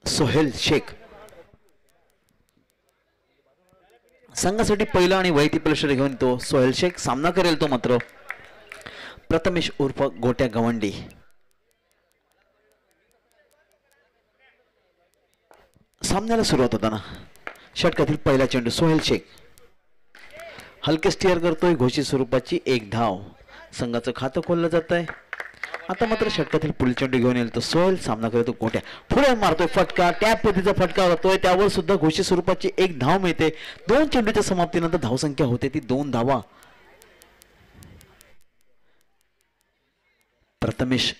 सोहेल शेख संघासाठी पहिला आणि वैयक्तिक पुरस्कार घेऊन तो सोहेल शेख सामना करेल तो मात्र प्रथमेश उर्फ गोट्या गवंडी. सामन्याला सुरुवात होताना षटकातील पहिला चेंडू सोहेल शेख हलके स्टिअर करतोय, घोषित स्वरूपाची एक धाव. संघाचं खातं खोललं जात आहे. आता मात्र षटकातील पुढील चेंडू घेऊन येईल तो सोहेल सामना करतो गोट्या पुढे मारतोय फटका, त्या पद्धतीचा फटका होतोय, त्यावर सुद्धा घोषित स्वरूपाची एक धाव मिळते. 2 चेंडूच्या समाप्तीनंतर धावसंख्या होते ती 2 धावा. प्रथमेश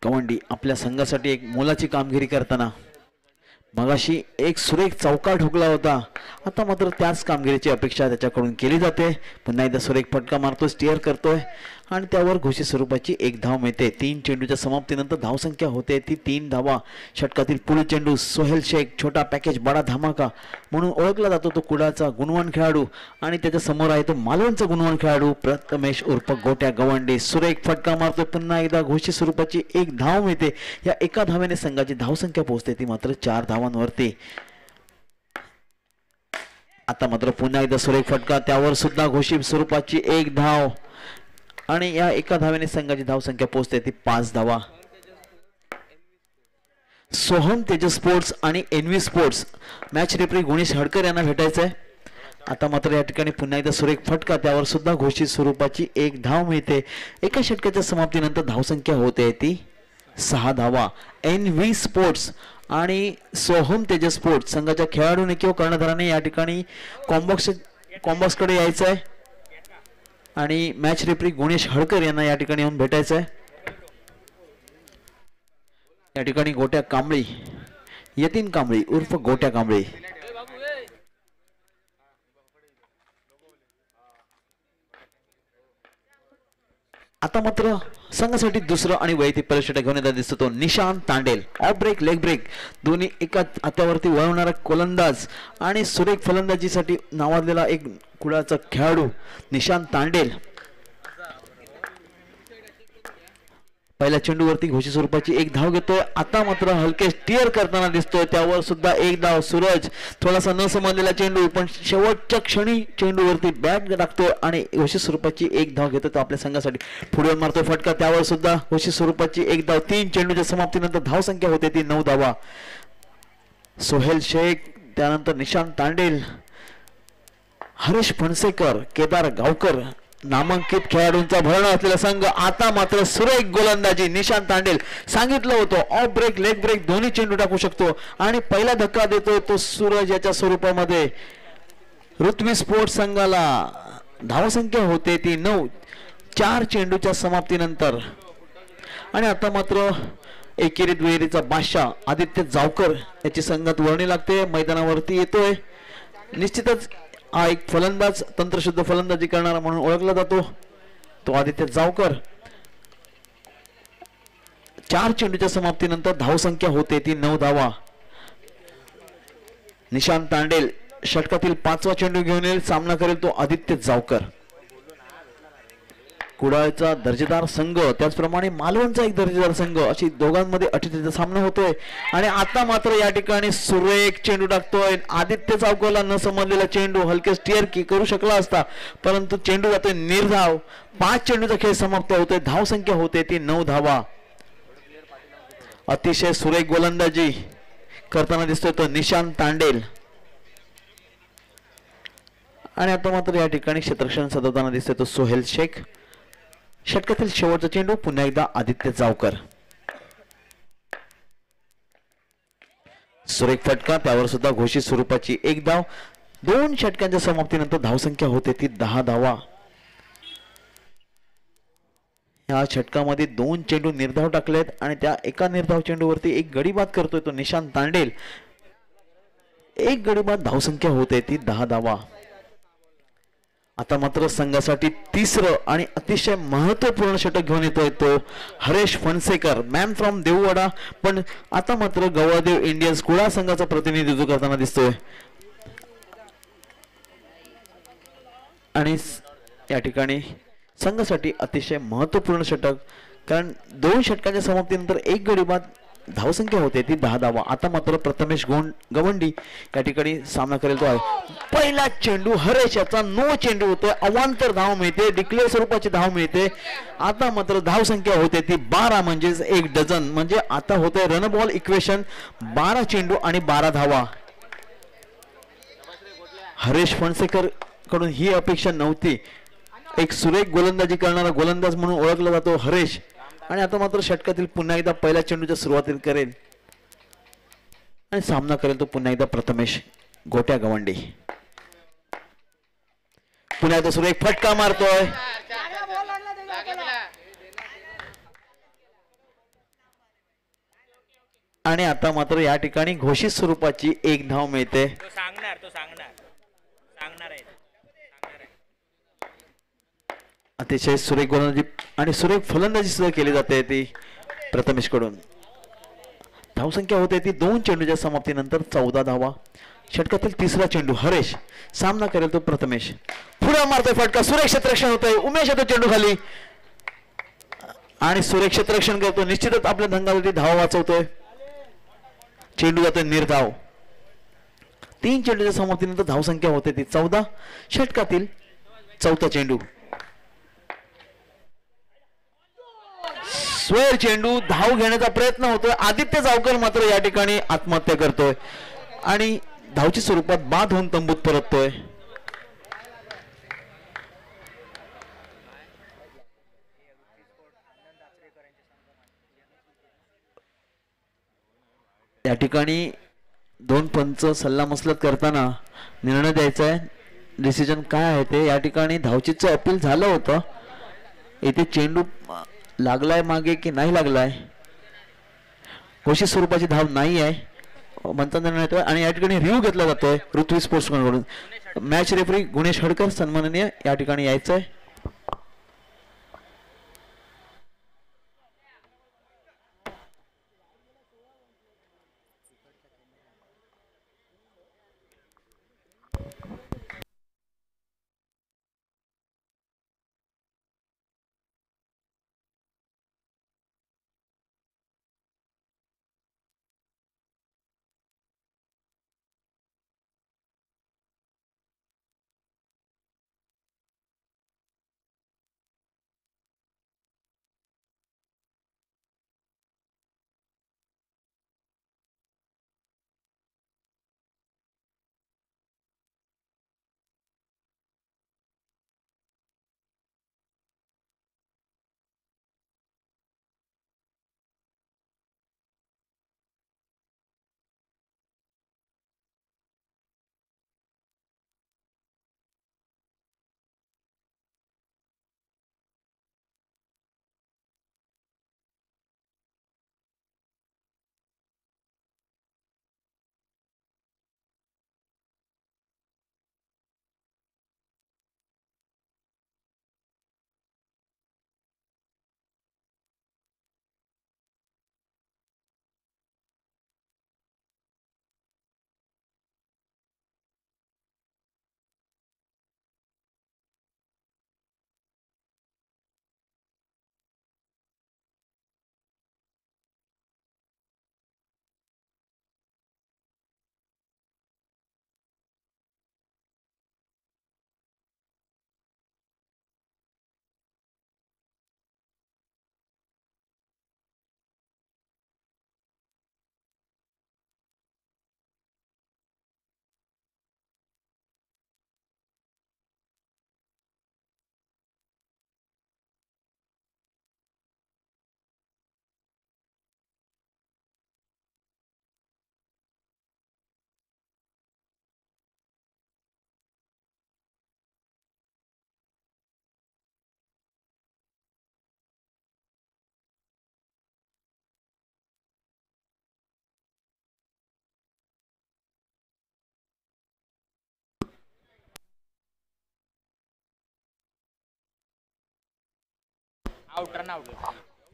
गवंडी आपल्या संघासाठी एक मोलाची कामगिरी करताना मगाशी एक सुरेख चौकार ठोकला होता. आता मात्र त्याच कामगिरीची अपेक्षा त्याच्याकडून केली जाते. पुन्हा एकदा सुरेख फटका मारतोय, स्टिअर करतोय आणि त्यावर घोषित स्वरूपाची एक धाव मिळते. 3 चेंडूच्या समाप्तीनंतर धावसंख्या होते ती 3 धावा. षटकातील पुढील चेंडू सोहेल शेख छोटा पॅकेज बडा धमाका म्हणून ओळखला जातो तो कुडाचा गुणवान खेळाडू आणि त्याच्या समोर आहे तो मालवणचा गुणवान खेळाडू प्रथमेश उर्फ गोट्या गवंडी. सुरेख फटका मारतोय, पुन्हा एकदा घोषित स्वरूपाची एक धाव मिळते. या एका धावेने संघाची धावसंख्या पोहोचते ती मात्र 4 धावांवरती. आता मात्र पुन्हा एकदा सुरेख फटका, त्यावर सुद्धा घोषित स्वरूपाची एक धाव आणि या एका धावेने संघाची धावसंख्या पोहोचते ती 5 धावा. सोहम तेजस स्पोर्ट्स आणि NV sports match referee Gunesh Hadkar यांना भेटायचं आहे. आता मात्र या ठिकाणी पुन्हा एकदा सुरेख फटका, त्यावर सुद्धा घोषित स्वरूपाची एक धाव मिळते. एका षटकाच्या समाप्तीनंतर धावसंख्या होते ती 6 धावा. एनव्ही स्पोर्ट्स आणि सोहम तेजस स्पोर्ट्स संघाच्या खेळाडूने किंवा कर्णधाराने या ठिकाणी कॉम्बॉक्सकडे यायचं आहे आणि मॅच रेफरी गुणेश हडकर यांना या ठिकाणी येऊन भेटायचं आहे. या ठिकाणी गोट्या कांबळी यतीन कांबळी उर्फ गोट्या कांबळी आता मात्र संघासाठी दुसरं आणि वैयक्तिक परिषद घेऊन येताना दिसतो तो Nishant Tandel. Off break, leg break दोन्ही एका हातावरती वळवणारा गोलंदाज आणि सुरेख फलंदाजीसाठी नावाजलेला एक कुडाचा खेळाडू निशांत तांडेल. पहिल्या चेंडूवरती घोषित स्वरूपाची एक धाव घेतोय. आता मात्र हलके स्टिअर करताना दिसतोय, त्यावर सुद्धा एक धाव. सूरज थोडासा न समजलेला चेंडू पण शेवटच्या क्षणी चेंडूवरती बॅट टाकतोय आणि घोषित स्वरूपाची एक धाव घेतो तो आपल्या संघासाठी. पुढे मारतोय फटका, त्यावर सुद्धा घोषित स्वरूपाची एक धाव. 3 चेंडूच्या समाप्तीनंतर धावसंख्या होते ती 9 धावा. सोहेल शेख, त्यानंतर निशांत तांडेल, हरीश फणसेकर, केदार गावकर नामांकित खेळाडूंचा भरणा असलेला संघ. आता मात्र सुरेख गोलंदाजी निशांत तांडेल. सांगितलं होतं ऑफ ब्रेक, लेग ब्रेक दोन्ही चेंडू टाकू शकतो आणि पहिला धक्का देतोय तो सूरज याच्या स्वरूपामध्ये. ऋत्वी स्पोर्ट्स संघाला धावसंख्या होते ती 9 4 चेंडूच्या समाप्तीनंतर. आणि आता मात्र एकेरी दुहेरीचा बादशाह आदित्य जावकर याची संघात वर्णी लागते, मैदानावरती येतोय. निश्चितच हा एक फलंदाज, तंत्रशुद्ध फलंदाजी करणारा म्हणून ओळखला जातो तो आदित्य जावकर. 4 चेंडूच्या समाप्तीनंतर धावसंख्या होते ती 9 धावा. निशांत तांडेल षटकातील 5वा चेंडू घेऊन येईल, सामना करेल तो आदित्य जावकर. कुडाळचा दर्जेदार संघ, त्याचप्रमाणे मालवणचा एक दर्जेदार संघ, अशी दोघांमध्ये अटीतटीचा सामना होतोय. आणि आता मात्र या ठिकाणी सुरेख चेंडू टाकतोय आदित्य जावकरला. न समजलेला चेंडू हलके स्टिअर करू शकला असता, परंतु चेंडू जातोय निर्धाव. 5 चेंडूचा खेळ समाप्त होतोय, धावसंख्या होते ती 9 धावा. अतिशय सुरेख गोलंदाजी करताना दिसतोय तो निशांत तांडेल. आणि आता मात्र या ठिकाणी क्षेत्ररक्षण साधवताना दिसतोय तो सोहेल शेख. षटकातील शेवटचा चेंडू पुन्हा एकदा आदित्य जावकर. सुरेख फटका, त्यावर सुद्धा घोषित स्वरूपाची एक धाव. 2 षटकांच्या समाप्तीनंतर धावसंख्या होते ती 10 धावा. या षटकामध्ये 2 चेंडू निर्धाव टाकलेत आणि त्या एका निर्धाव चेंडूवरती एक गडी बाद करतोय तो निशांत तांडेल. एक गडी बाद, धावसंख्या होते ती 10 धावा. आता मात्र संघासाठी तिसरं आणि अतिशय महत्त्वपूर्ण षटक घेऊन येतोय तो हरीश फणसेकर, मॅन फ्रॉम देववाडा, पण आता मात्र गवळदेव इंडियन्स कुडाळ संघाचं प्रतिनिधित्व करताना दिसतोय. आणि या ठिकाणी संघासाठी अतिशय महत्त्वपूर्ण षटक, कारण 2 षटकांच्या समाप्तीनंतर एक गडी बाद धावसंख्या होते ती 10 धावा. आता मात्र प्रथमेश गवंडी या ठिकाणी सामना करेल तो आहे. पहिला चेंडू हरेश याचा नो चेंडू होतोय, अवांतर धाव मिळते, डिक्लेअर स्वरूपाची धाव मिळते. आता मात्र धावसंख्या होते ती 12 म्हणजेच 1 डझन. म्हणजे आता होते रन बॉल इक्वेशन 12 चेंडू आणि 12 धावा. हरेश फणसेकर कडून ही अपेक्षा नव्हती. एक सुरेख गोलंदाजी करणारा गोलंदाज म्हणून ओळखला जातो हरेश, आणि आता मात्र षटकातील पुन्हा एकदा पहिल्या चेंडूच्या सुरुवातीला करेल आणि सामना करेल तो पुन्हा एकदा प्रथमेश गोट्या गवंडी. पुन्हा एकदा सुरेख फटका मारतोय आणि आता मात्र या ठिकाणी घोषित स्वरूपाची 1 धाव मिळते. अतिशय सुरेख गोलंदाजी आणि सुरेख फलंदाजी सुद्धा केली जाते ती प्रथमेश कडून. धावसंख्या होते ती 2 चेंडूच्या समाप्तीनंतर 14 धावा. षटकातील तिसरा चेंडू हरेश, सामना करेल तो प्रथमेश. पुढे मारतोय फटका, सुरेख क्षेत्ररक्षण होतंय, उमेश येतो चेंडू खाली आणि सुरेख क्षेत्ररक्षण करतो. निश्चितच आपल्या धंगावरती धावा वाचवतोय. चेंडू जातोय निर्धाव. 3 चेंडूच्या समाप्तीनंतर धावसंख्या होते ती 14. षटकातील चौथा चेंडू, स्वेर चेंडू, धाव घेण्याचा प्रयत्न होतोय. आदित्य जावकर मात्र या ठिकाणी आत्महत्या करतोय आणि धावच्या स्वरूपात बाद होऊन तंबूत परततोय. या ठिकाणी 2 पंच सल्लामसलत करताना निर्णय द्यायचा आहे. डिसिजन काय आहे ते. या ठिकाणी धावचीचं अपील झालं होतं. इथे चेंडू लागलाय मागे की नाही लागलाय, घोषित स्वरूपाची धाव नाही आहे म्हणता निर्णय येतोय आणि या ठिकाणी रिव्ह्यू घेतला जातोय ऋत्वी स्पोर्ट्स कडून. मॅच रेफरी गुणेश हडकर सन्माननीय या ठिकाणी यायचंय.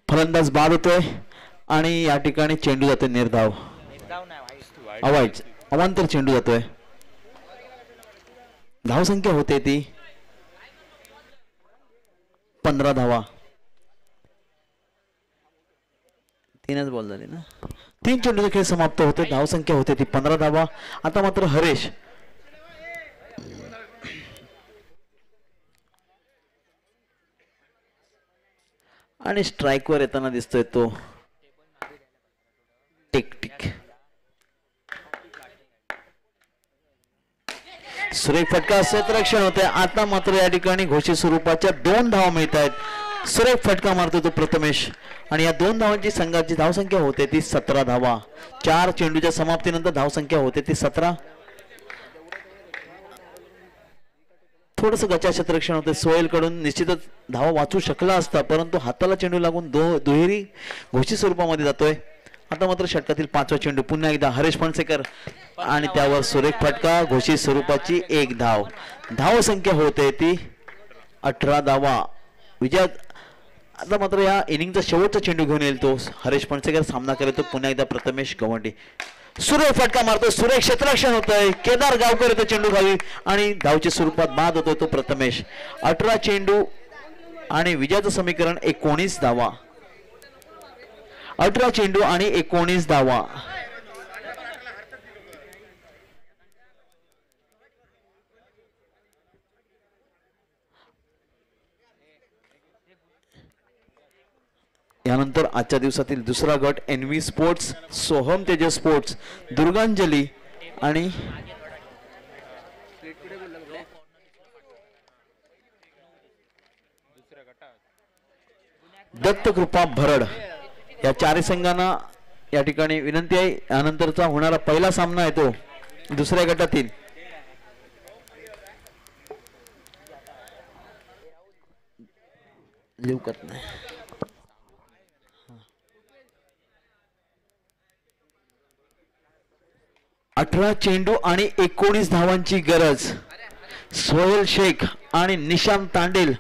फलंदाज बाद होतोय आणि या ठिकाणी चेंडू जातोय निर्धाव. अवांतर चेंडू जातोय. धाव संख्या होते ती 15 धावा. 3च बॉल झाले ना. 3 चेंडूचा खेळ समाप्त होते. धावसंख्या होते ती 15 धावा. आता मात्र हरेश आणि स्ट्राइकवर येताना दिसतोय तो टिक टिक. सुरेख फटका क्षेत्ररक्षण होते. आता मात्र या ठिकाणी घोषित स्वरूपाच्या 2 धावा मिळत आहेत. सुरेख फटका मारतो तो प्रथमेश आणि या 2 धावांची संघाची धावसंख्या होते ती 17 धावा. 4 चेंडूच्या समाप्तीनंतर धावसंख्या होते ती 17. थोडस गचा क्षेत्ररक्षण होते. सोहेल कडून निश्चितच धावा वाचू शकला असता, परंतु हाताला चेंडू लागून दुहेरी घोषित स्वरूपामध्ये जातोय. आता मात्र षटकातील 5वा चेंडू पुन्हा एकदा हरेश फणसेकर आणि त्यावर सुरेख फटका. घोषित स्वरूपाची 1 धाव. धावसंख्या होते ती 18 धावा. विजय आता मात्र या इनिंगचा शेवटचा चेंडू घेऊन येईल तो हरेश फणसेकर. सामना करतो पुन्हा एकदा प्रथमेश गवंडी. सुरेख फटका मारतो. सुरेख क्षेत्ररक्षण होतंय. केदार गावकर येतो चेंडू खाली आणि धावच्या स्वरूपात बाद होतोय तो प्रथमेश. 18 चेंडू आणि विजयाचं समीकरण 19 धावा. 18 चेंडू आणि 19 धावा. यानंतर आजच्या दिवसातील दुसरा गट NV sports, Soham Tejas sports, Durganjali आणि दत्तकृपा भरड या 4 संघांना या ठिकाणी विनंती आहे. यानंतरचा होणारा पहिला सामना आहे तो दुसऱ्या गटातील लिवकत नाही. 18 चेंडू आणि 19 धावांची गरज. सोहेल शेख आणि निशांत तांडेल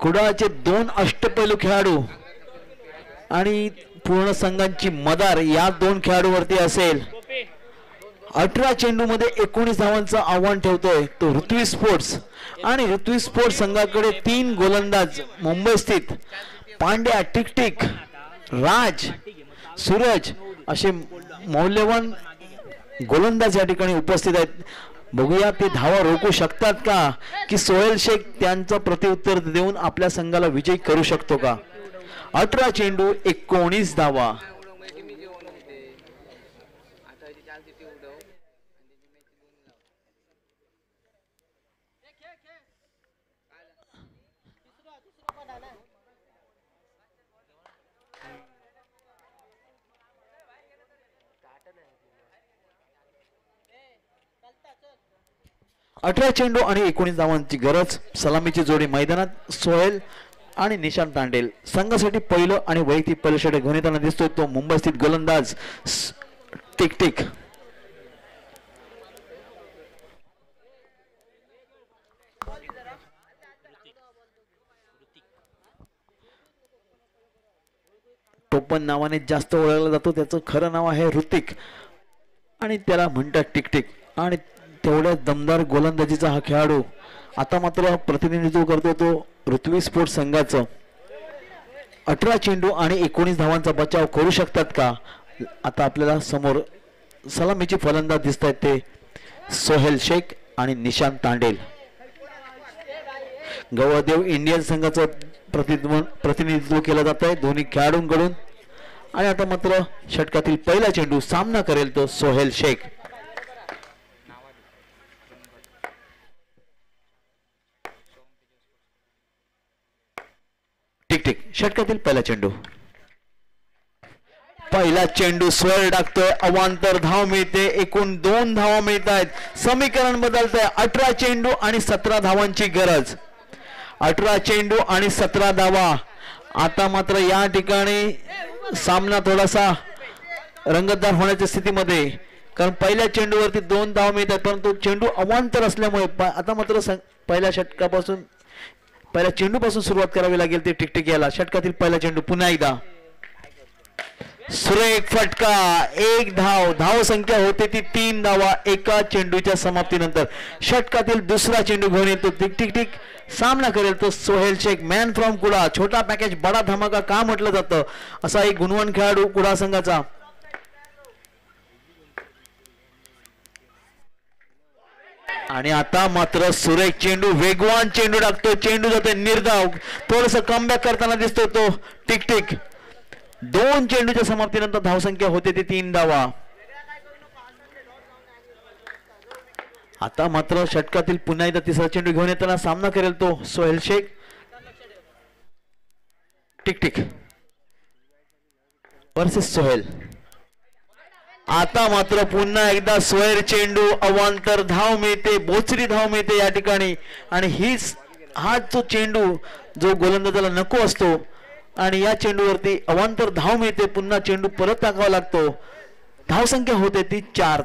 कुडाळचे 2 अष्टपैलू खेळाडू आणि पूर्ण संघांची मदार या 2 खेळाडूवरती असेल. 18 चेंडू मध्ये 19 धावांचं आव्हान ठेवतोय तो ऋत्वी स्पोर्ट्स आणि ऋत्वी स्पोर्ट्स संघाकडे 3 गोलंदाज मुंबई स्थित पांड्या, टिकटिक, राज, सूरज असे मौल्यवान गोलंदाज या ठिकाणी उपस्थित आहेत. बघूया ते धावा रोखू शकतात का, की सोहेल शेख त्यांचं प्रत्युत्तर देऊन आपल्या संघाला विजयी करू शकतो का. 18 चेंडू 19 धावा. अठरा चेंडू आणि 19 धावांची गरज. सलामीची जोडी मैदानात. सोहेल आणि निशांत तांडेल संघासाठी पहिलं आणि वैयक्तिक पहिलं षटक घेऊन येताना दिसतोय तो मुंबई स्थित गोलंदाज टिकटिक. टोपण नावाने जास्त ओळखला जातो, त्याचं खरं नाव आहे ऋतिक आणि त्याला म्हणतात टिकटिक. आणि तेवढ्या दमदार गोलंदाजीचा हा खेळाडू आता मात्र प्रतिनिधित्व करतो तो ऋत्वी स्पोर्ट्स संघाचं. 18 चेंडू आणि 19 धावांचा बचाव करू शकतात का. आता आपल्याला समोर सलामीचे फलंदाज दिसत आहेत ते सोहेल शेख आणि निशांत तांडेल. गवळदेव इंडियन संघाचं प्रतिनिधित्व केलं जात आहे दोन्ही खेळाडूंकडून. आणि आता मात्र षटकातील पहिला चेंडू सामना करेल तो सोहेल शेख. टिकटिक षटकातील पहिला चेंडू. पहिला चेंडू स्वर टाकतोय. अवांतर धाव मिळते. एकूण 2 धावा मिळत आहेत. समीकरण बदलतंय. 18 चेंडू आणि 17 धावांची गरज. 18 चेंडू आणि 17 धावा. आता मात्र या ठिकाणी सामना थोडासा रंगतदार होण्याच्या स्थितीमध्ये, कारण पहिल्या चेंडूवरती 2 धावा मिळतात परंतु चेंडू अवांतर असल्यामुळे आता मात्र पहिल्या षटकापासून पहिल्या चेंडूपासून सुरुवात करावी लागेल ते टिकटिक याला. षटकातील पहिला चेंडू पुन्हा एकदा सुरेख फटका, एक धाव. धाव संख्या होते ती 3 धावा एका चेंडूच्या समाप्तीनंतर. षटकातील दुसरा चेंडू घेऊन येतो. टिक टिक टिक सामना करेल तो सोहेल शेख, मॅन फ्रॉम कुडा. छोटा पॅकेज बडा धमाका का म्हटलं जातं, असा एक गुणवान खेळाडू कुडा संघाचा. आणि आता मात्र सुरेख चेंडू, वेगवान चेंडू टाकतो. चेंडू जातोय निर्धाव. थोडस कमबॅक करताना दिसतो तो. टिक टिक 2 चेंडूच्या समाप्तीनंतर धावसंख्या होते ती 3 धावा. आता मात्र षटकातील पुन्हा एकदा तिसरा चेंडू घेऊन येताना सामना करेल तो Sohail Shaikh. Tick tick versus Sohail. आता मात्र पुन्हा एकदा सोहेल चेंडू, अवांतर धाव मिळते, बोचरी धाव मिळते या ठिकाणी. आणि हा जो चेंडू जो गोलंदाजाला नको असतो आणि या चेंडूवरती अवांतर धाव मिळते. पुन्हा चेंडू परत टाकावा लागतो. धावसंख्या होते ती 4.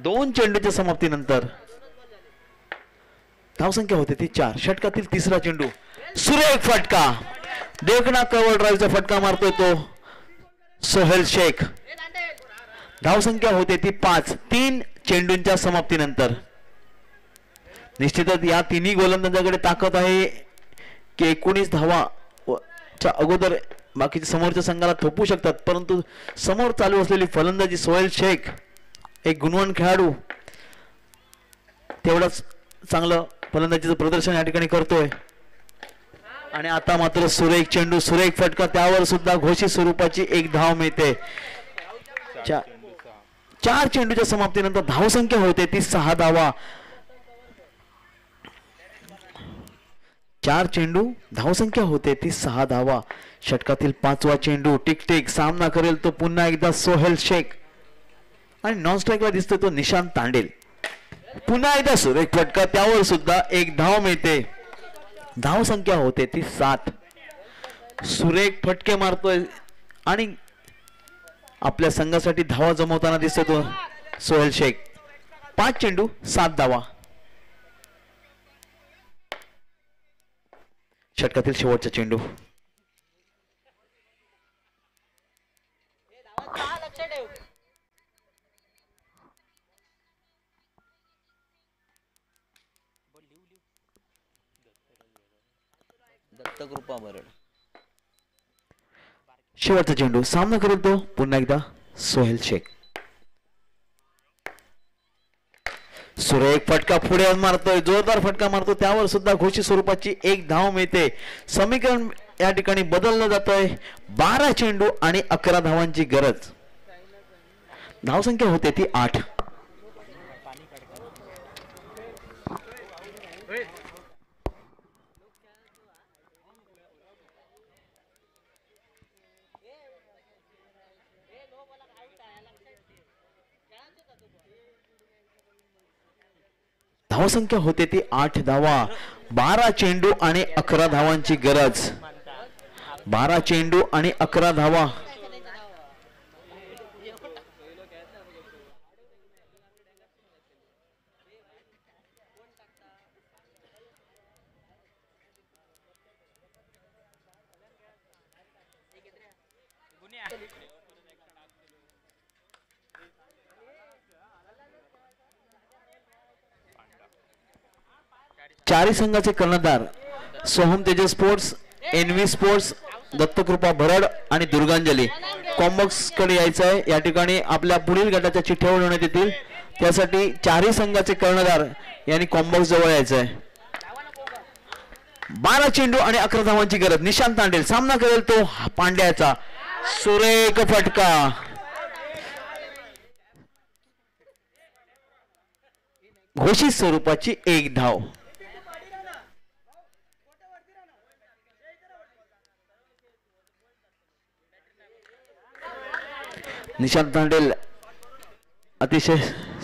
2 चेंडूच्या समाप्तीनंतर धावसंख्या होते ती 4. षटकातील तिसरा चेंडू, सुरेख फटका. देखना कव्हर ड्राईव्हचा फटका मारतोय तो सोहेल शेख. धावसंख्या होते ती 5. 3 चेंडूंच्या समाप्तीनंतर. निश्चितच या तिन्ही गोलंदाजाकडे ताकद आहे की 19 धावा च्या अगोदर बाकीच्या समोरच्या संघाला थोपू शकतात. परंतु समोर चालू असलेली फलंदाजी सोहेल शेख एक गुणवान खेळाडू तेवढंच चांगलं फलंदाजीचं प्रदर्शन या ठिकाणी करतोय. आणि आता मात्र सुरेख चेंडू, सुरेख फटका, त्यावर सुद्धा घोषित स्वरूपाची एक धाव मिळते. 4 चेंडूच्या समाप्तीनंतर धावसंख्या होते ती 6 धावा. 4 चेंडू, धावसंख्या होते ती 6 धावा. षटकातील 5वा चेंडू, टिक टिक सामना करेल तो पुन्हा एकदा सोहेल शेख. आणि नॉन स्ट्राईकला दिसतोय तो निशांत तांडेल. पुन्हा एकदा सुरेख फटका, त्यावर सुद्धा एक धाव मिळते. धावसंख्या होते ती 7. सुरेख फटके मारतोय आणि आपल्या संघासाठी धावा जमवताना दिसतो तो सोहेल शेख. 5 चेंडू 7 धावा. षटकातील शेवटचा चेंडू, दत्तकृपा बरड. शेवटचा चेंडू, सामना करेल तो पुन्हा एकदा सोहेल शेख. सुरेख फटका पुढे मारतोय, जोरदार फटका मारतो, त्यावर सुद्धा घोषित स्वरूपाची एक धाव मिळते. समीकरण या ठिकाणी बदललं जातंय. 12 चेंडू आणि 11 धावांची गरज. धावसंख्या होते ती 8. धावसंख्या होते ती 8 धावा. 12 चेंडू आणि 11 धावांची गरज. 12 चेंडू आणि 11 धावा. चारी संघाचे कर्णधार Soham Tejas sports, envy sports, Dattakrupa भरड आणि दुर्गांजली कॉम्बॉक्स कडे यायचं आहे. या ठिकाणी आपल्या पुढील गटाच्या चिठ्ठ्या उडवण्यात येतील. त्यासाठी चारही संघाचे कर्णधार यांनी कॉम्बॉक्स जवळ यायचं आहे. 12 चेंडू आणि 11 धावांची गरज. निशांत तांडेल सामना करेल तो पांड्याचा. सुरेख फटका. घोषित स्वरूपाची एक धाव. निशांत तांडेल अतिशय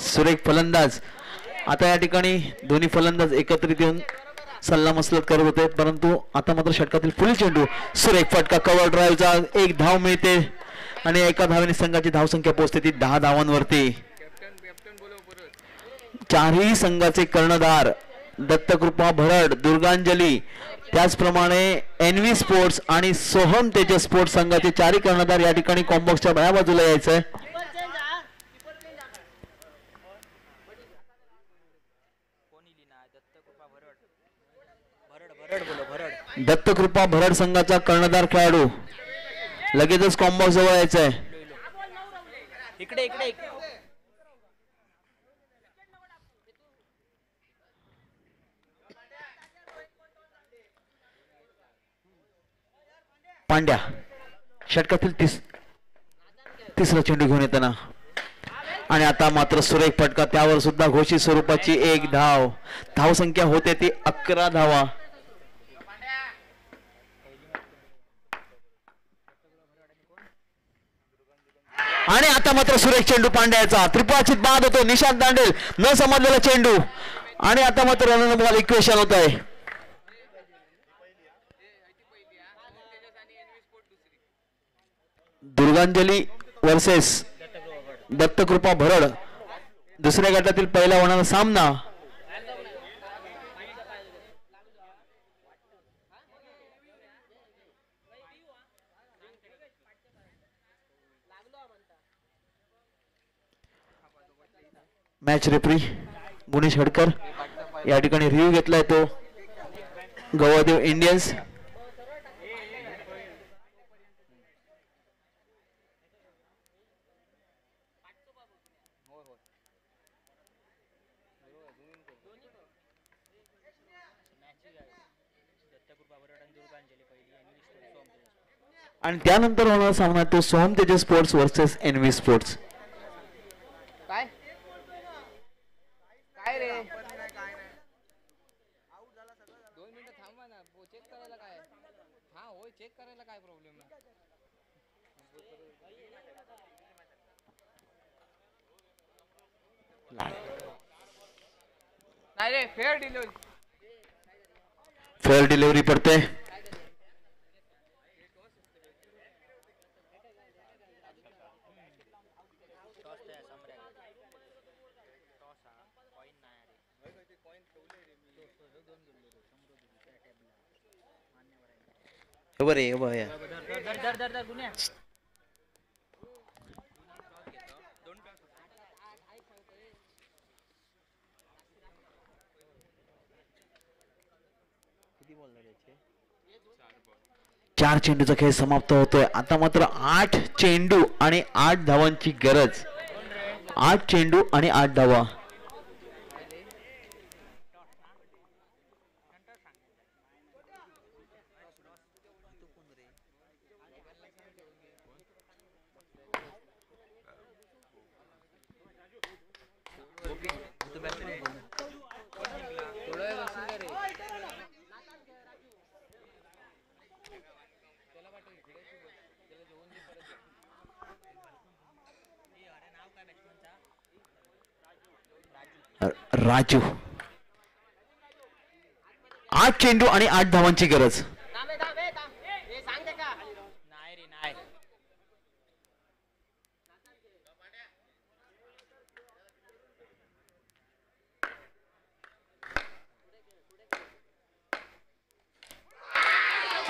सुरेख फलंदाज. आता या ठिकाणी दोन्ही फलंदाज एकत्रित येऊन सल्लामसलत करत होते, परंतु आता मात्र षटकातील पुढील चेंडू, सुरेख फटका, कव्हर ड्राईव्हचा एक धाव मिळते आणि एका धावेने संघाची धावसंख्या पोहोचते ती 10 धावांवरती. चारही संघाचे कर्णधार दत्तकृपा भरड, दुर्गांजली त्याचप्रमाणे एनव्ही स्पोर्ट्स आणि सोहम तेजस स्पोर्ट्स संघाचे चारही कर्णधार या ठिकाणी कॉम्बॉक्सच्या बाया बाजूला यायचंय. दत्तकृपा भरड संघाचा कर्णधार खेळाडू लगेचच कॉम्बॉक्स जवळ यायचंय. इकडे इकडे पांड्या षटकातील तिसरा चेंडू घेऊन येताना आणि आता मात्र सुरेख फटका, त्यावर सुद्धा घोषित स्वरूपाची एक धाव. धावसंख्या होते ती 11 धावा. आणि आता मात्र सुरेख चेंडू पांड्याचा त्रिपुराचित बाद होतो. निशांत दांडेल न समजलेला चेंडू आणि आता मात्र रन बॉल इक्वेशन होत आहे. दुर्गांजली वर्सेस दत्तकृपा भरड दुसऱ्या गटातील पहिला होणारा सामना. मॅच रेफरी गुणेश हडकर या ठिकाणी रिव्ह्यू घेतलाय तो गवादेव इंडियन्स. आणि त्यानंतर होणारा सामना तो Soham Tejas sports versus envy sports. काय काय रे 2 मिनिटं थांबा ना, चेक करायला काय. हा होय, चेक करायला काय प्रॉब्लेम नाही रे. फेअर डिलिव्हरी पडते. बरे चार चेंडूचा खेळ समाप्त होतोय. आता मात्र 8 चेंडू आणि 8 धावांची गरज. 8 चेंडू आणि 8 धावा. राजू 8 चेंडू आणि 8 धावांची गरज.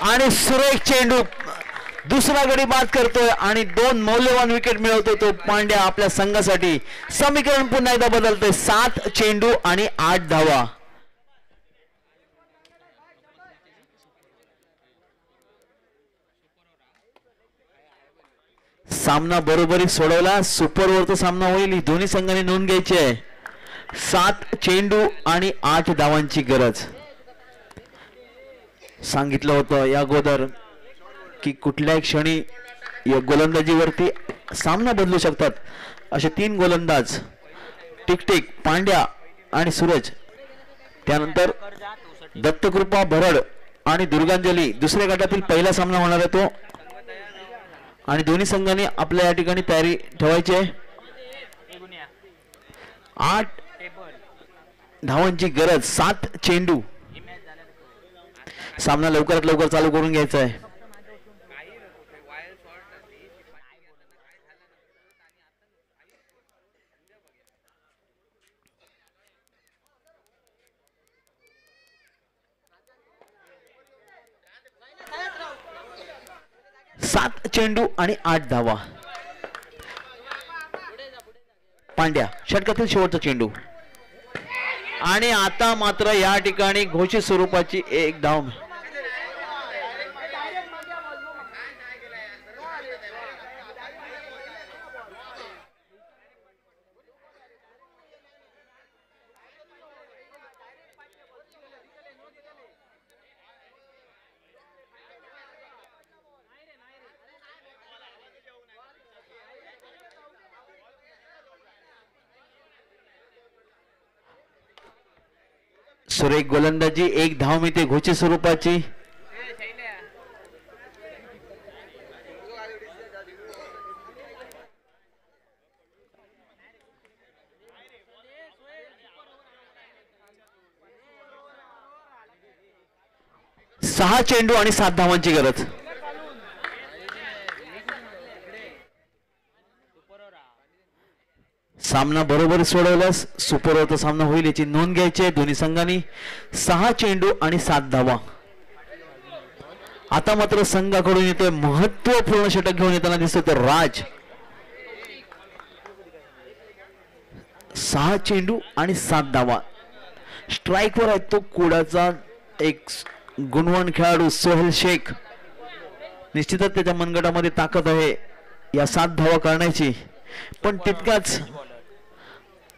आणि सुरेख चेंडू दुसरा गडी बाद करतोय आणि 2 मौल्यवान विकेट मिळवतो तो पांड्या आपल्या संघासाठी. समीकरण पुन्हा एकदा बदलतोय. 7 चेंडू आणि 8 धावा. सामना बरोबरी सोडवला. सुपर ओव्हरचा सामना होईल ही दोन्ही संघांनी नोंद घ्यायची आहे. 7 चेंडू आणि 8 धावांची गरज. सांगितलं होतं या अगोदर की कुठल्याही क्षणी या गोलंदाजीवरती सामना बदलू शकतात. असे 3 गोलंदाज टिकटिक, पांड्या आणि सूरज. त्यानंतर दत्तकृपा भरड आणि दुर्गांजली दुसऱ्या गटातील पहिला सामना होणार आहे तो. आणि दोन्ही संघांनी आपल्या या ठिकाणी तयारी ठेवायची आहे. 8 धावांची गरज. 7 चेंडू. सामना लवकरात लवकर चालू करून घ्यायचा आहे. चेंडू आणि 8 धावा. पांड्या षटकातील शेवटचा चेंडू आणि आता मात्र या ठिकाणी घोषित स्वरूपाची एक धाव. सुरेख गोलंदाजी एक धाव मिळते घोषित स्वरूपाची. सहा चेंडू आणि 7 धावांची गरज. सामना बरोबर सोडवल्यास सुपर ओव्हरचा सामना होईल याची नोंद घ्यायची आहे दोन्ही संघांनी. 6 चेंडू आणि 7 धावा. आता मात्र संघाकडून येतोय महत्वपूर्ण षटक घेऊन येताना दिसतोय तो राज. 6 चेंडू आणि 7 धावा. स्ट्राईकवर आहे तो कुडाचा एक गुणवान खेळाडू सोहेल शेख. निश्चितच त्याच्या मनगटामध्ये ताकद आहे या 7 धावा करण्याची, पण तितकाच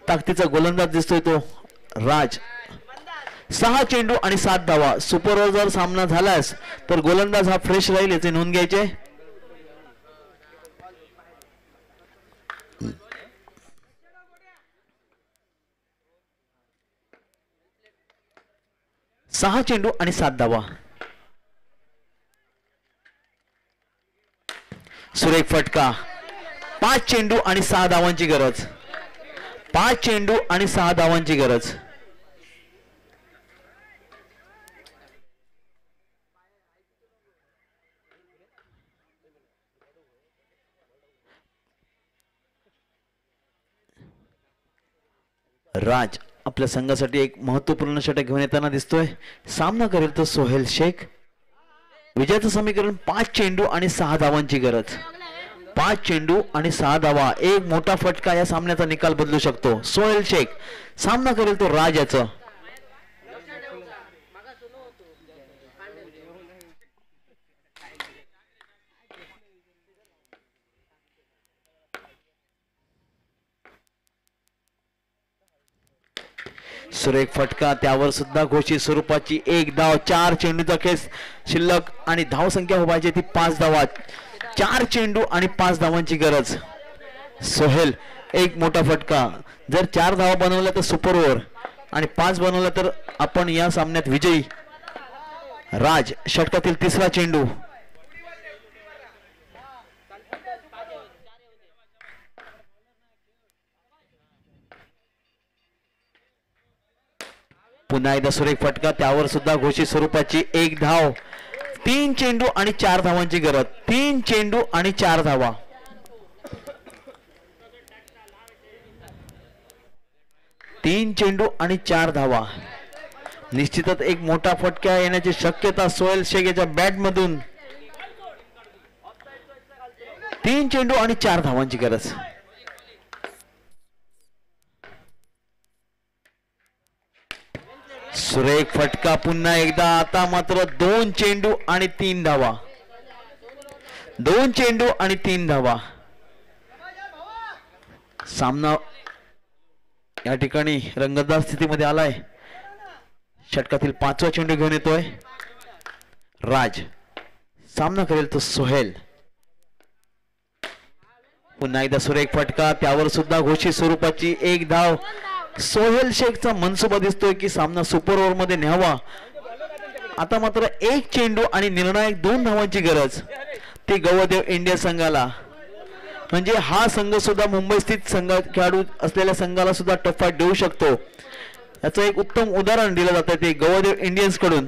ताकदीचा गोलंदाज दिसतोय तो राज. 6 चेंडू आणि 7 धावा. सुपर ओव्हर जर सामना झालास तर गोलंदाज हा फ्रेश राहील याचे नोंद घ्यायचे. सहा चेंडू आणि 7 धावा. सुरेख फटका. 5 चेंडू आणि 6 धावांची गरज. 5 चेंडू आणि 6 धावांची गरज. राज आपल्या संघासाठी एक महत्वपूर्ण षटक घेऊन येताना दिसतोय. सामना करेल तो सोहेल शेख. विजयाचं समीकरण 5 चेंडू आणि 6 धावांची गरज. 5 चेंडू आणि 6 धावा. एक मोठा फटका या सामन्याचा निकाल बदलू शकतो. सोहेल शेख सामना करेल तो राज याचा. सुरेख फटका त्यावर सुद्धा घोषित स्वरूपाची एक धाव. 4 चेंडूचा खेळ शिल्लक आणि धाव संख्या पाहिजे ती 5 धावा. 4 चेंडू आणि 5 धावांची गरज. सोहेल एक मोठा फटका. जर 4 धावा बनवल्या तर सुपर ओव्हर आणि 5 बनवल्या तर आपण या सामन्यात विजयी. राज षटकातील तिसरा चेंडू. पुन्हा एकदा सुरेख फटका त्यावर सुद्धा घोषित स्वरूपाची एक धाव. 3 चेंडू आणि 4 धावांची गरज. 3 चेंडू आणि 4 धावा. 3 चेंडू आणि 4 धावा. निश्चितच एक मोठा फटका येण्याची शक्यता सोहेल शेख याच्या बॅट मधून. 3 चेंडू आणि 4 धावांची गरज. सुरेख फटका पुन्हा एकदा. आता मात्र 2 चेंडू आणि 3 धावा. 2 चेंडू आणि 3 धावा. सामना या ठिकाणी रंगतदार स्थितीमध्ये आलाय. षटकातील 5वा चेंडू घेऊन येतोय राज. सामना करेल तो सोहेल. पुन्हा एकदा सुरेख फटका त्यावर सुद्धा घोषित स्वरूपाची एक धाव. सोहेल शेखचा मनसुबा दिसतोय की सामना सुपर ओव्हर मध्ये न्यावा. आता मात्र 1 चेंडू आणि निर्णायक 2 धावांची गरज. ती गवदेव इंडिया संघाला. म्हणजे हा संघ सुद्धा मुंबई स्थित संघ खेळाडू असलेल्या संघाला सुद्धा टफ फाईट देऊ शकतो. याचं एक उत्तम उदाहरण दिलं जातं ते गवदेव इंडियन्स कडून.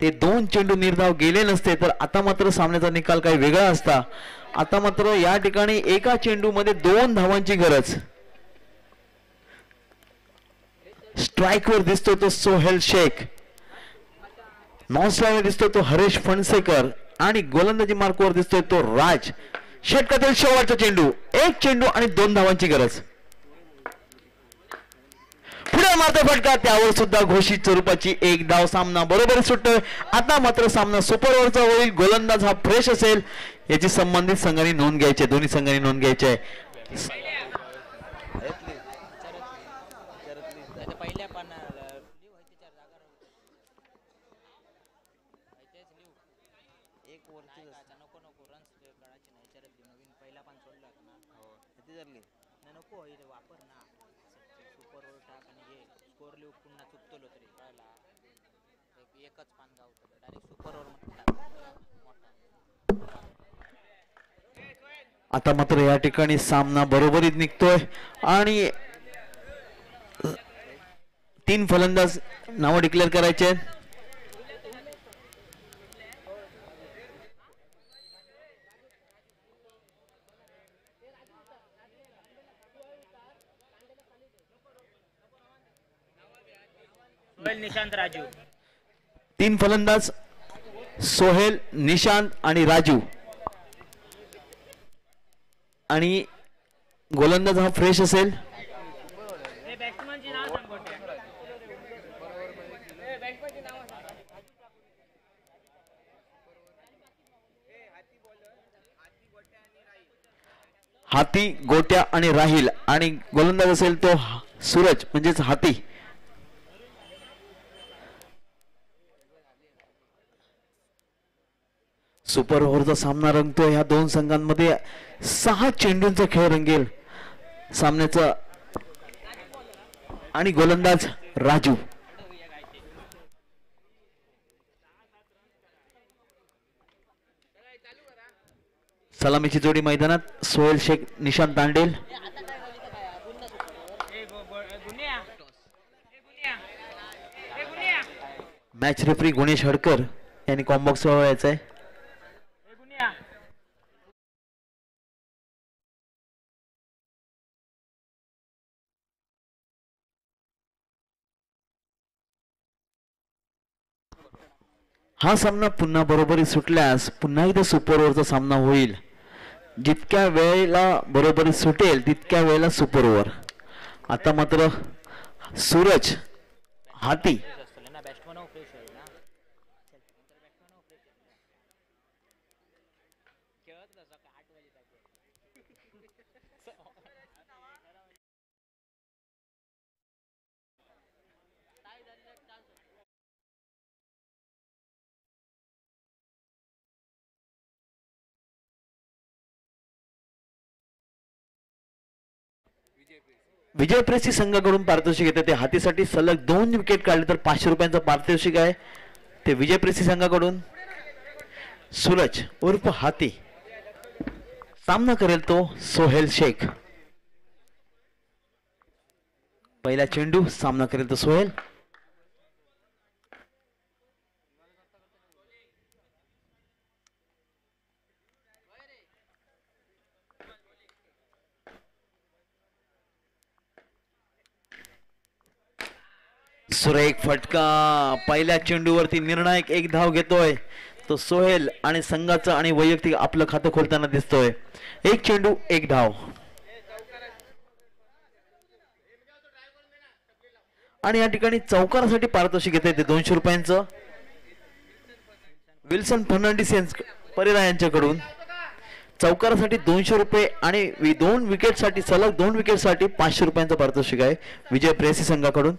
ते 2 चेंडू निर्धाव गेले नसते तर आता मात्र सामन्याचा निकाल काही वेगळा असता. आता मात्र या ठिकाणी एका चेंडू मध्ये 2 धावांची गरज. स्ट्राईक वर दिसतो तो सोहेल शेख. नॉन स्ट्रायकर दिसतोय तो हरेश फणसेकर आणि गोलंदाजी मार्कवर दिसतोय तो राज. षटकातील शेवटचा चेंडू, एक चेंडू आणि 2 धावांची गरज. पुढे मारतोय फटका, त्यावर सुद्धा घोषित स्वरूपाची एक धाव. सामना बरोबर सुटतोय. आता मात्र सामना सुपर ओव्हरचा होईल. गोलंदाज हा फ्रेश असेल याची संबंधित संघांनी नोंद घ्यायची, दोन्ही संघांनी नोंद घ्यायची आहे. आता मात्र या ठिकाणी सामना बरोबरीत निघतोय आणि 3 फलंदाज नाव डिक्लेअर करायचे. निशांत राजू. 3 फलंदाज सोहेल, निशांत आणि राजू. आणि गोलंदाज हा फ्रेश असेल. हाती, गोट्या आणि राहील. आणि गोलंदाज असेल तो सूरज म्हणजेच हाती. सुपर ओव्हरचा सामना रंगतोय. ह्या 2 संघांमध्ये 6 चेंडूंचा खेळ रंगेल सामन्याचा. आणि गोलंदाज राजू. सलामीची जोडी मैदानात. सोहेल शेख, निशांत तांडेल. मॅच रेफरी गुणेश हडकर यांनी कॉम्बॉक्स वळवायचा आहे. हा सामना पुन्हा बरोबरी सुटल्यास पुन्हा एकदा सुपर ओव्हरचा सामना होईल. जितक्या वेळेला बरोबरी सुटेल तितक्या वेळेला सुपर ओव्हर. आता मात्र सूरज हाती. विजय प्रेसी संघाकडून पारितोषिक येते. ते हातीसाठी सलग 2 विकेट काढले तर 500 रुपयांचा पारितोषिक आहे. ते विजय प्रेसी संघाकडून. सूरज उर्फ हाती. सामना करेल तो सोहेल शेख. पहिला चेंडू सामना करेल तो सोहेल. सुरेख फटका. पहिल्या चेंडूवरती निर्णायक एक धाव घेतोय तो सोहेल आणि संघाचं आणि वैयक्तिक आपलं खातं खोलताना दिसतोय. 1 चेंडू 1 धाव. आणि या ठिकाणी चौकारासाठी पारितोषिक येते ते 200 रुपयांचं. विल्सन फर्नांडिस परेरा यांच्याकडून चौकारासाठी 200 रुपये आणि 2 विकेटसाठी सलग 2 विकेटसाठी 500 रुपयांचं पारितोषिक आहे विजय प्रेसी संघाकडून.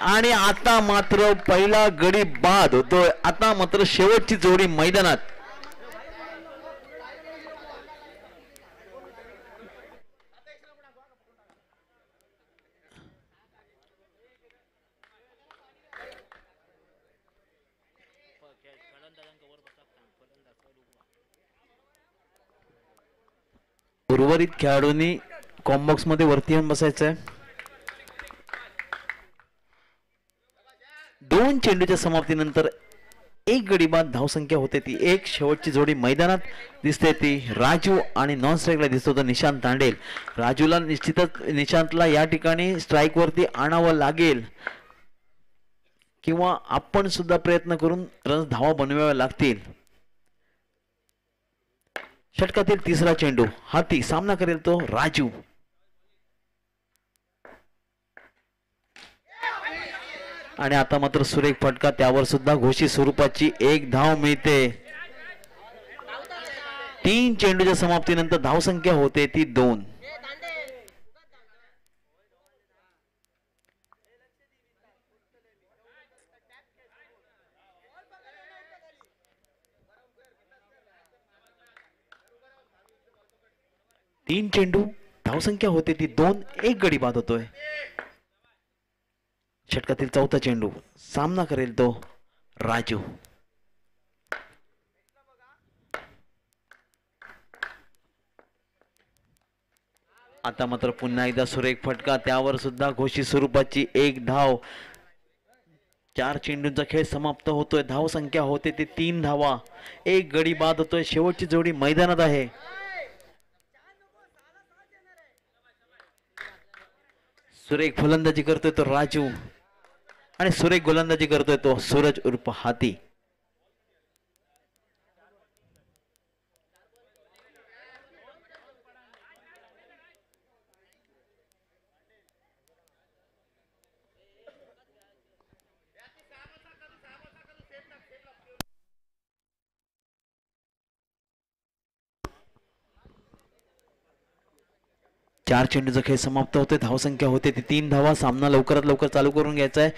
आणि आता मात्र पहिला गडी बाद होतोय. आता मात्र शेवटची जोडी मैदानात. उर्वरित खेळाडूंनी कॉम्बॉक्स मध्ये वरती येऊन बसायचंय. 2 चेंडूच्या समाप्तीनंतर एक गडी बाद धावसंख्या होते ती एक. शेवटची जोडी मैदानात दिसते ती राजू आणि नॉन स्ट्राईकला दिसतो तो निशांत तांडेल. राजूला निश्चितच निशांतला या ठिकाणी स्ट्राईक वरती आणावं लागेल किंवा आपण सुद्धा प्रयत्न करून रन धावा बनवाव्या लागतील. षटकातील तिसरा चेंडू हाती. सामना करेल तो राजू. आणि आता मात्र सुरेख फटका. त्यावर सुद्धा घोषित स्वरूपाची एक धाव मिळते. 3 चेंडूच्या समाप्तीनंतर धावसंख्या होते ती 2. तीन चेंडू धावसंख्या होते ती 2. एक गडी बाद होतोय. षटकातील चौथा चेंडू. सामना करेल तो राजू. आता मात्र पुन्हा एकदा सुरेख फटका. त्यावर सुद्धा घोषित स्वरूपाची एक धाव. 4 चेंडूंचा खेळ समाप्त होतोय. धावसंख्या होते ती 3 धावा. एक गडी बाद होतोय. शेवटची जोडी मैदानात आहे. सुरेख फलंदाजी करतोय तो राजू आणि सुरेख गोलंदाजी करतोय तो सूरज उर्फ हाती. चार चेंडूचा खेळ समाप्त होतोय. धावसंख्या होते ती 3 धावा. सामना लवकरात लवकर चालू करून घ्यायचा आहे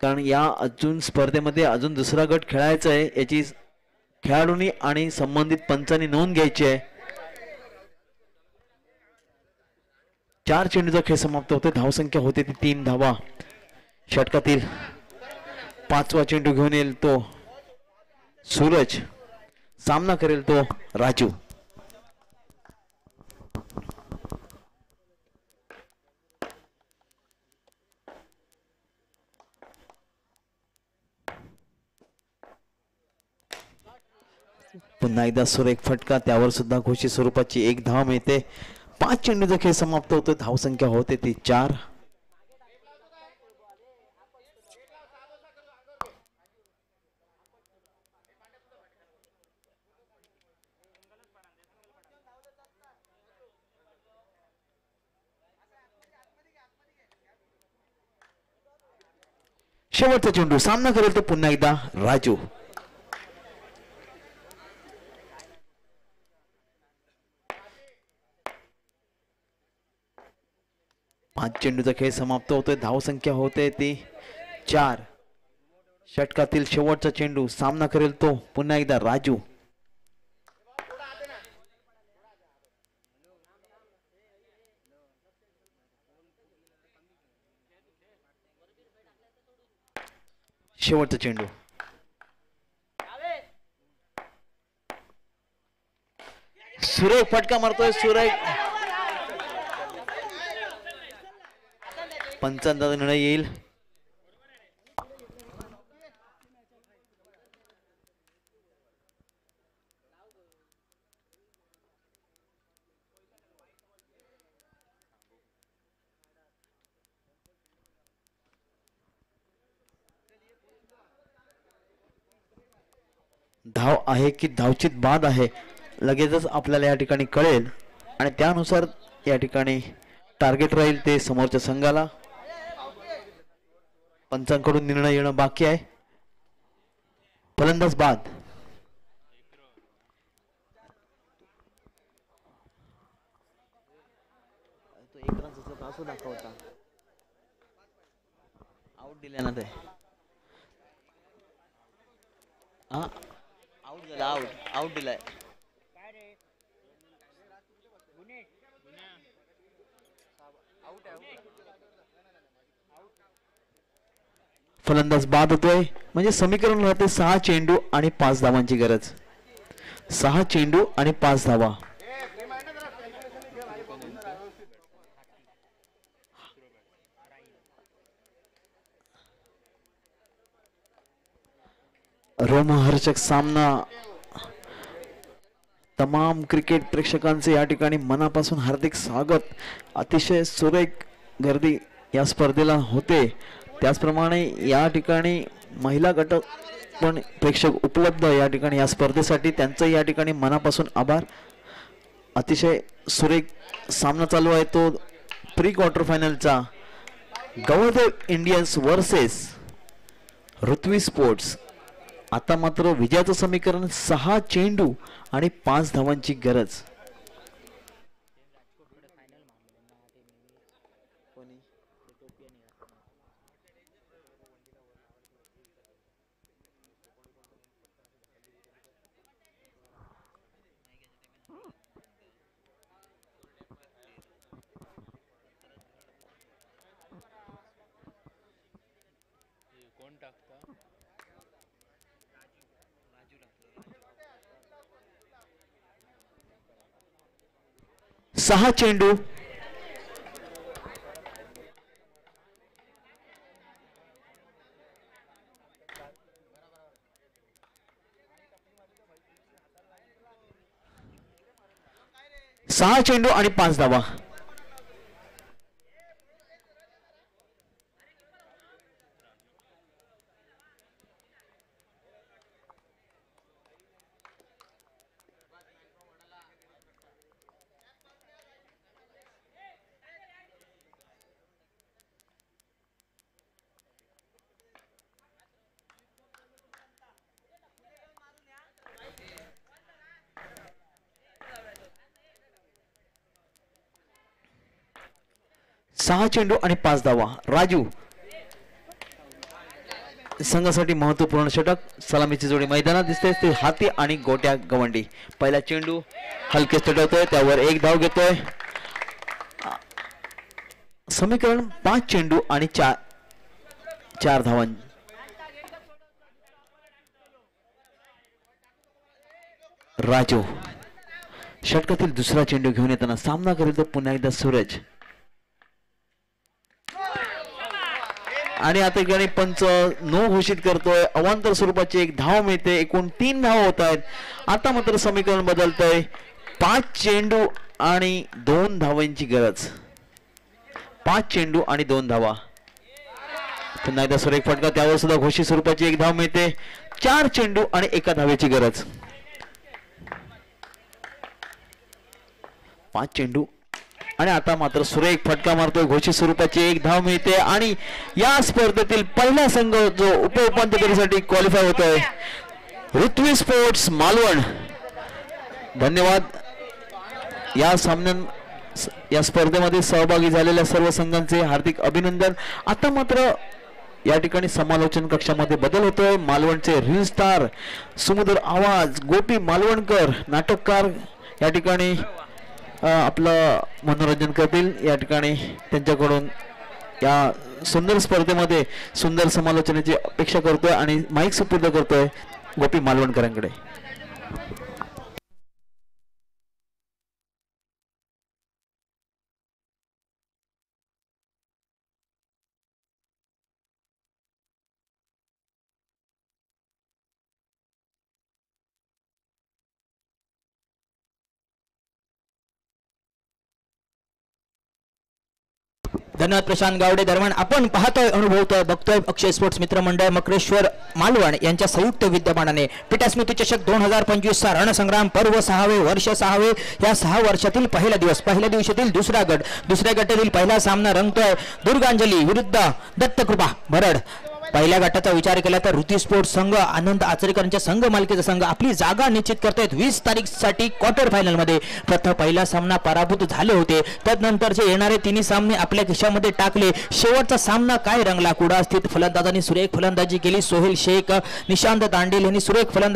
कारण या अजून स्पर्धेमध्ये अजून दुसरा गट खेळायचा आहे. याची खेळाडूंनी आणि संबंधित पंचांनी नोंद घ्यायची आहे. 4 चेंडूचा खेळ समाप्त होतोय. धावसंख्या होते ती 3 धावा. षटकातील 5वा चेंडू घेऊन येईल तो सूरज. सामना करेल तो राजू. पुन्हा एकदा सुरेख फटका. त्यावर सुद्धा घोषित स्वरूपाची एक धाव मिळते. 5 चेंडूचा खेळ समाप्त होतोय. धावसंख्या होते ती 4. शेवटचा चेंडू. सामना करेल तो पुन्हा एकदा राजू. 5 चेंडूचा खेळ समाप्त होतोय. धावसंख्या होते ती 4. षटकातील शेवटचा चेंडू. सामना करेल तो पुन्हा एकदा राजू. शेवटचा चेंडू. सुरेख फटका मारतोय सुरेख. पंचांचा निर्णय येईल. धाव आहे की धावचित बाद आहे लगेचच आपल्याला या ठिकाणी कळेल आणि त्यानुसार या ठिकाणी टार्गेट राहील ते समोरच्या संघाला. पंचांकडून निर्णय येणं बाकी आहे. फलंदाज बाद. तो 1 रनचा तासू दाखवता. आउट दिला ना ते. हा आउट झाला. आउट दिलाय. फलंदाज बाद होतोय म्हणजे समीकरण राहते 6 चेंडू आणि 5 धावांची गरज. 6 चेंडू आणि 5 धावा. रोमहर्षक सामना. तमाम क्रिकेट प्रेक्षकांचे या ठिकाणी मनापासून हार्दिक स्वागत. अतिशय सुरेख गर्दी या स्पर्धेला होते. त्याचप्रमाणे या ठिकाणी महिला गट पण प्रेक्षक उपलब्ध या ठिकाणी या स्पर्धेसाठी, त्यांचं या ठिकाणी मनापासून आभार. अतिशय सुरेख सामना चालू आहे तो प्री क्वार्टर फायनलचा. Gavaldev Indians versus Ritvi sports. आता मात्र विजयाचं समीकरण 6 चेंडू आणि 5 धावांची गरज. कोण टाकता? 6 चेंडू 6 चेंडू आणि 5 धावा. सहा चेंडू आणि 5 धावा. राजू संघासाठी महत्वपूर्ण षटक. सलामीची जोडी मैदानात दिसते ते हाती आणि गोट्या गवंडी. पहिला चेंडू हलके चढवतोय, त्यावर 1 धाव घेतोय. समीकरण 5 चेंडू आणि 4 धावां. राजू षटकातील दुसरा चेंडू घेऊन येताना सामना करेल तो पुन्हा एकदा सूरज. आणि आता ठिकाणी पंच नो घोषित करतोय. अवांतर स्वरूपाची 1 धाव मिळते. एकूण 3 धाव होत आहेत. आता मात्र समीकरण बदलतंय. 5 चेंडू आणि 2 धावांची गरज. 5 चेंडू आणि 2 धावा. पुन्हा एकदा सुरेख फटका, त्यावर सुद्धा घोषित स्वरूपाची 1 धाव मिळते. 4 चेंडू आणि 1 धावेची गरज. 5 चेंडू आणि आता मात्र सुरेख फटका मारतोय. घोषित स्वरूपाची 1 धाव मिळते आणि या स्पर्धेतील पहिला संघ जो उपउपांत्य फेरीसाठी क्वालिफाय होतोय ऋत्वी स्पोर्ट्स मालवण. धन्यवाद. या स्पर्धेमध्ये सहभागी झालेल्या सर्व संघांचे हार्दिक अभिनंदन. आता मात्र या ठिकाणी समालोचन कक्षामध्ये बदल होतोय. मालवणचे रील स्टार सुमधुर आवाज गोपी मालवणकर नाटककार या ठिकाणी आपलं मनोरंजन करतील. या ठिकाणी त्यांच्याकडून या सुंदर स्पर्धेमध्ये सुंदर समालोचनाची अपेक्षा करतोय आणि माईक सुपूर्द करतोय गोपी मालवणकरांकडे. धन्यवाद प्रशांत गावडे. दरम्यान आपण पाहतोय, अनुभवतोय, बघतोय अक्षय स्पोर्ट्स मित्रमंडळ मकरेश्वर मालवण यांच्या संयुक्त विद्यमानाने पीठास्मृती चषक 2025 चा रणसंग्राम पर्व 6वे वर्ष 6वे. या 6 वर्षातील पहिला दिवस, पहिल्या दिवसातील दुसरा गट, दुसऱ्या गटातील पहिला सामना रंगतोय दुर्गांजली विरुद्ध दत्तकृपा भरड. पहिल्या गटाचा विचार केला तर ऋती स्पोर्ट्स संघ आनंद आचरेकरांच्या संघ मालकीचा संघ आपली जागा निश्चित करतायत 20 तारीखसाठी क्वार्टर फायनल मध्ये. प्रथम पहिला सामना पराभूत झाले होते, त्यानंतरचे येणारे 3 सामने आपल्या खिशामध्ये टाकले. शेवटचा सामना काय रंगला. कुडा स्थित फलंदाजांनी सुरेख फलंदाजी केली. सोहेल शेख, निशांत दांडेल यांनी सुरेख फलंदाजी